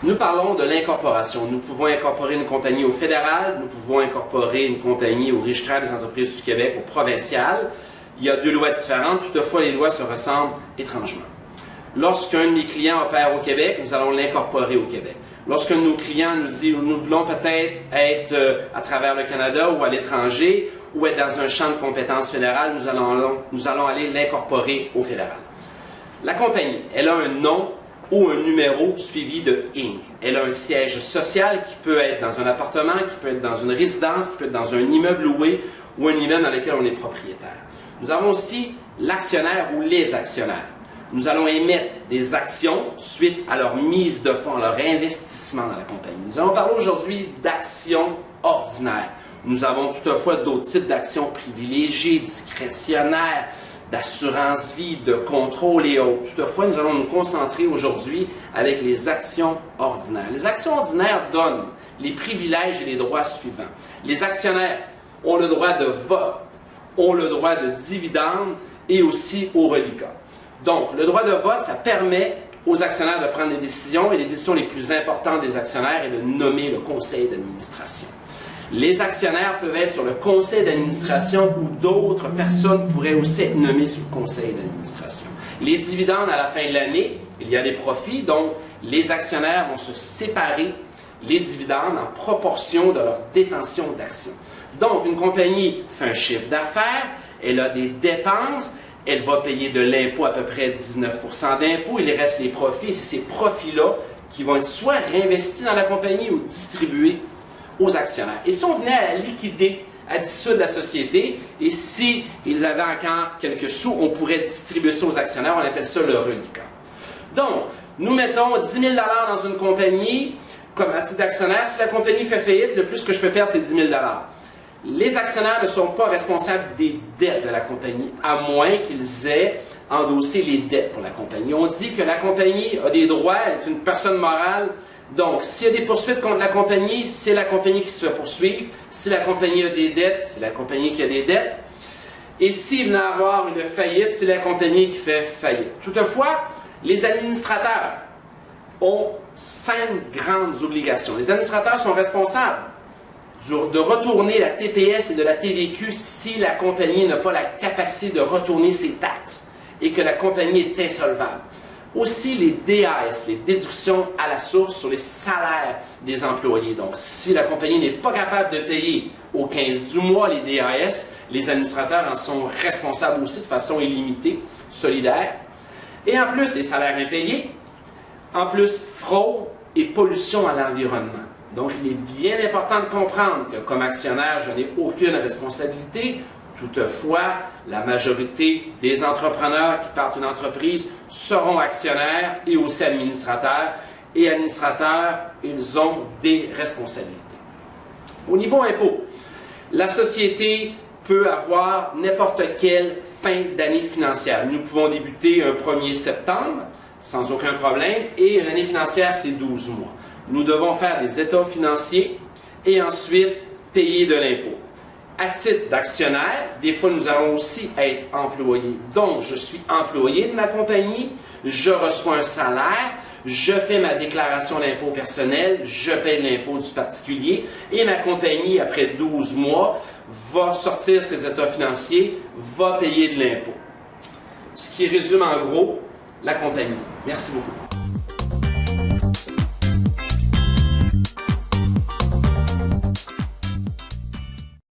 Nous parlons de l'incorporation. Nous pouvons incorporer une compagnie au fédéral, nous pouvons incorporer une compagnie au registraire des entreprises du Québec, au provincial. Il y a deux lois différentes, toutefois les lois se ressemblent étrangement. Lorsqu'un de mes clients opère au Québec, nous allons l'incorporer au Québec. Lorsqu'un de nos clients nous dit « nous voulons peut-être être à travers le Canada ou à l'étranger ou être dans un champ de compétences fédérales, nous allons aller l'incorporer au fédéral. » La compagnie, elle a un nom ou un numéro suivi de Inc. Elle a un siège social qui peut être dans un appartement, qui peut être dans une résidence, qui peut être dans un immeuble loué ou un immeuble dans lequel on est propriétaire. Nous avons aussi l'actionnaire ou les actionnaires. Nous allons émettre des actions suite à leur mise de fonds, à leur investissement dans la compagnie. Nous allons parler aujourd'hui d'actions ordinaires. Nous avons toutefois d'autres types d'actions privilégiées, discrétionnaires, d'assurance vie, de contrôle et autres. Toutefois, nous allons nous concentrer aujourd'hui avec les actions ordinaires. Les actions ordinaires donnent les privilèges et les droits suivants. Les actionnaires ont le droit de vote, ont le droit de dividendes et aussi au reliquat. Donc, le droit de vote, ça permet aux actionnaires de prendre des décisions et les décisions les plus importantes des actionnaires est de nommer le conseil d'administration. Les actionnaires peuvent être sur le conseil d'administration ou d'autres personnes pourraient aussi être nommées sur le conseil d'administration. Les dividendes à la fin de l'année, il y a des profits, donc les actionnaires vont se séparer les dividendes en proportion de leur détention d'actions. Donc, une compagnie fait un chiffre d'affaires, elle a des dépenses, elle va payer de l'impôt à peu près 19 % d'impôt, il reste les profits, c'est ces profits-là qui vont être soit réinvestis dans la compagnie ou distribués aux actionnaires. Et si on venait à liquider, à dissoudre la société, et si ils avaient encore quelques sous, on pourrait distribuer ça aux actionnaires, on appelle ça le reliquat. Donc, nous mettons 10 000 $ dans une compagnie, comme à titre d'actionnaire, si la compagnie fait faillite, le plus que je peux perdre, c'est 10 000 $. Les actionnaires ne sont pas responsables des dettes de la compagnie, à moins qu'ils aient endossé les dettes pour la compagnie. On dit que la compagnie a des droits, elle est une personne morale. Donc, s'il y a des poursuites contre la compagnie, c'est la compagnie qui se fait poursuivre. Si la compagnie a des dettes, c'est la compagnie qui a des dettes. Et s'il venait à avoir une faillite, c'est la compagnie qui fait faillite. Toutefois, les administrateurs ont 5 grandes obligations. Les administrateurs sont responsables de retourner la TPS et de la TVQ si la compagnie n'a pas la capacité de retourner ses taxes et que la compagnie est insolvable. Aussi les DAS, les déductions à la source sur les salaires des employés. Donc, si la compagnie n'est pas capable de payer au 15 du mois les DAS, les administrateurs en sont responsables aussi de façon illimitée, solidaire. Et en plus, les salaires impayés, en plus, fraude et pollution à l'environnement. Donc, il est bien important de comprendre que comme actionnaire, je n'ai aucune responsabilité. Toutefois, la majorité des entrepreneurs qui partent d'une entreprise seront actionnaires et aussi administrateurs. Et administrateurs, ils ont des responsabilités. Au niveau impôt, la société peut avoir n'importe quelle fin d'année financière. Nous pouvons débuter un 1er septembre sans aucun problème et une année financière, c'est 12 mois. Nous devons faire des états financiers et ensuite payer de l'impôt. À titre d'actionnaire, des fois nous allons aussi être employés. Donc, je suis employé de ma compagnie, je reçois un salaire, je fais ma déclaration d'impôt personnel, je paie l'impôt du particulier et ma compagnie, après 12 mois, va sortir ses états financiers, va payer de l'impôt. Ce qui résume en gros la compagnie. Merci beaucoup.